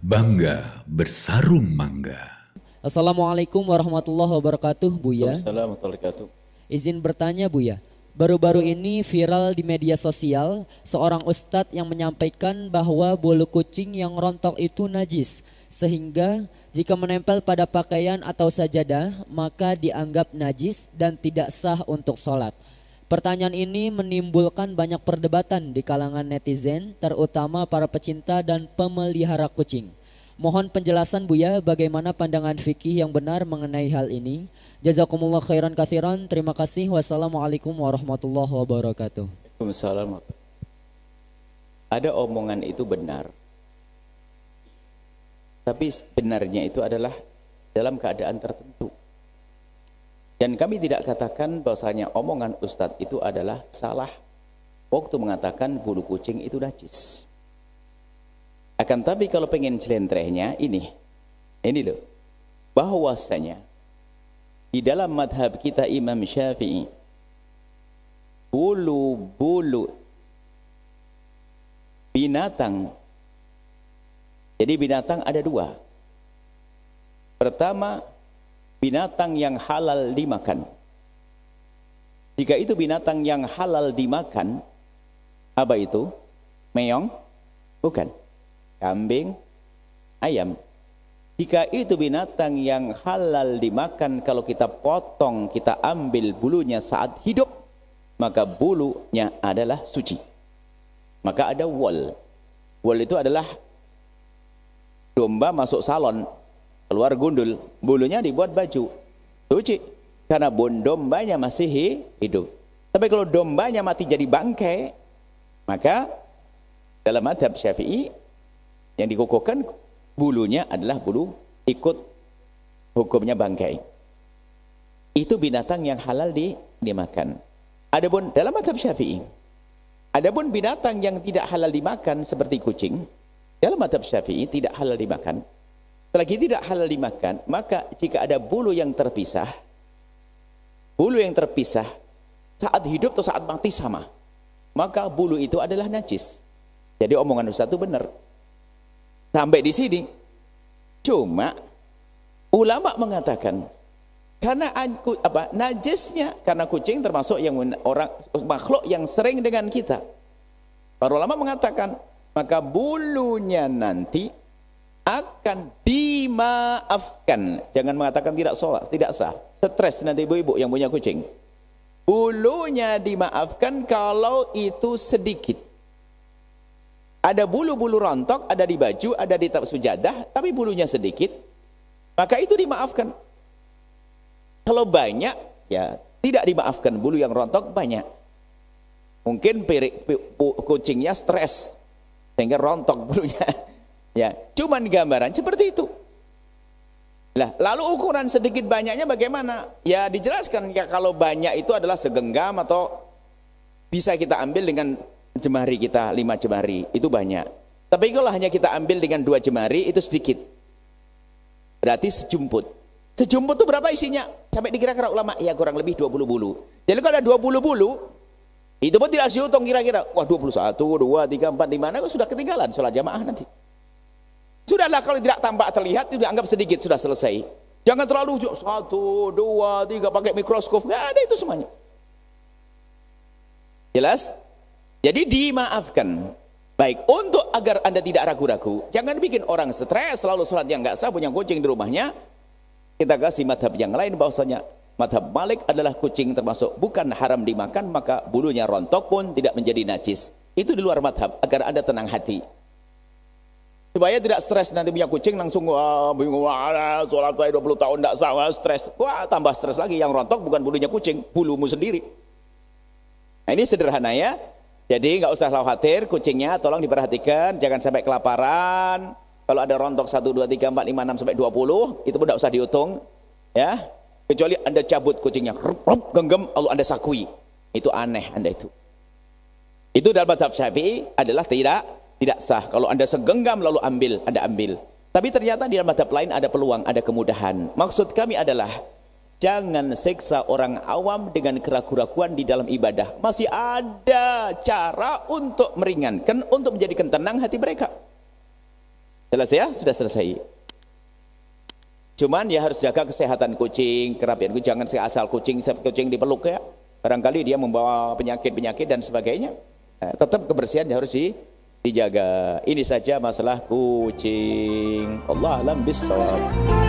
Bangga bersarung mangga. Assalamualaikum warahmatullahi wabarakatuh, Buya. Assalamualaikum warahmatullahi wabarakatuh. Izin bertanya, Buya. Baru-baru ini viral di media sosial seorang ustadz yang menyampaikan bahwa bulu kucing yang rontok itu najis, sehingga jika menempel pada pakaian atau sajadah maka dianggap najis dan tidak sah untuk sholat. Pertanyaan ini menimbulkan banyak perdebatan di kalangan netizen, terutama para pecinta dan pemelihara kucing. Mohon penjelasan Buya, bagaimana pandangan fikih yang benar mengenai hal ini. Jazakumullah khairan katsiran. Terima kasih. Wassalamualaikum warahmatullahi wabarakatuh. Waalaikumsalam. Ada omongan itu benar, tapi benarnya itu adalah dalam keadaan tertentu. Dan kami tidak katakan bahwasanya omongan Ustadz itu adalah salah waktu mengatakan bulu kucing itu najis. Akan tapi kalau pengen celentrehnya ini loh, bahwasanya di dalam madhab kita Imam Syafi'i, bulu-bulu binatang, jadi binatang ada dua. Pertama, binatang yang halal dimakan. Jika itu binatang yang halal dimakan, apa itu? Meong? Bukan. Kambing, ayam. Jika itu binatang yang halal dimakan, kalau kita potong, kita ambil bulunya saat hidup, maka bulunya adalah suci. Maka ada wol. Wol itu adalah domba masuk salon, keluar gundul, bulunya dibuat baju, suci. Karena dombanya masih hidup. Tapi kalau dombanya mati jadi bangkai, maka dalam madhab Syafi'i yang dikukuhkan bulunya adalah bulu ikut hukumnya bangkai. Itu binatang yang halal dimakan. Adapun dalam madhab Syafi'i, adapun binatang yang tidak halal dimakan seperti kucing, dalam madhab Syafi'i tidak halal dimakan. Selagi tidak halal dimakan, maka jika ada bulu yang terpisah saat hidup atau saat mati sama, maka bulu itu adalah najis. Jadi omongan Ustaz itu benar. Sampai di sini. Cuma ulama mengatakan karena najisnya, karena kucing termasuk yang orang makhluk yang sering dengan kita. Para ulama mengatakan maka bulunya nanti akan dimaafkan. Jangan mengatakan tidak sholat, tidak sah. Stres nanti ibu-ibu yang punya kucing. Bulunya dimaafkan kalau itu sedikit. Ada bulu-bulu rontok, ada di baju, ada di sujadah, tapi bulunya sedikit, maka itu dimaafkan. Kalau banyak, ya tidak dimaafkan. Bulu yang rontok banyak. Mungkin kucingnya stres, sehingga rontok bulunya. Ya, cuman gambaran seperti itu. Lah, lalu ukuran sedikit banyaknya bagaimana? Ya dijelaskan, ya kalau banyak itu adalah segenggam atau bisa kita ambil dengan jemari kita 5 jemari, itu banyak. Tapi kalau hanya kita ambil dengan 2 jemari itu sedikit. Berarti sejumput. Sejumput itu berapa isinya? Sampai dikira-kira ulama, ya kurang lebih 20 bulu. Jadi kalau ada 20 bulu, itu pun tidak dihitung kira-kira. Wah 21, 2, 3, 4, 5, nah sudah ketinggalan sholat jamaah nanti. Sudahlah, kalau tidak tampak terlihat itu dianggap sedikit, sudah selesai. Jangan terlalu 1, 2, 3 pakai mikroskop, nggak ada itu semuanya. Jelas? Jadi dimaafkan. Baik, untuk agar Anda tidak ragu-ragu, jangan bikin orang stres selalu sholat yang nggak sah, punya kucing di rumahnya. Kita kasih madhab yang lain bahwasanya madhab Malik adalah kucing termasuk bukan haram dimakan, maka bulunya rontok pun tidak menjadi najis. Itu di luar madhab, agar Anda tenang hati. Supaya tidak stres nanti punya kucing langsung wah bingung, wah sholat saya 20 tahun tidak sah, wah stres. Wah tambah stres lagi, yang rontok bukan bulunya kucing, bulumu sendiri. Nah ini sederhana ya. Jadi nggak usah khawatir, kucingnya tolong diperhatikan, jangan sampai kelaparan. Kalau ada rontok 1, 2, 3, 4, 5, 6 sampai 20, itu pun nggak usah dihitung, ya. Kecuali Anda cabut kucingnya, genggam, lalu Anda sakui, itu aneh Anda itu. Itu dalam madhab Syafi'i adalah tidak sah. Kalau Anda segenggam lalu ambil, Anda ambil. Tapi ternyata di dalam madhab lain ada peluang, ada kemudahan. Maksud kami adalah jangan seksa orang awam dengan keraguan-keraguan di dalam ibadah. Masih ada cara untuk meringankan, untuk menjadikan tenang hati mereka. Jelas ya? Sudah selesai. Cuman ya harus jaga kesehatan kucing, kerapian kucing, jangan asal kucing dipeluk ya. Barangkali dia membawa penyakit-penyakit dan sebagainya. Tetap kebersihan harus dijaga. Ini saja masalah kucing. Allah alam bissawab.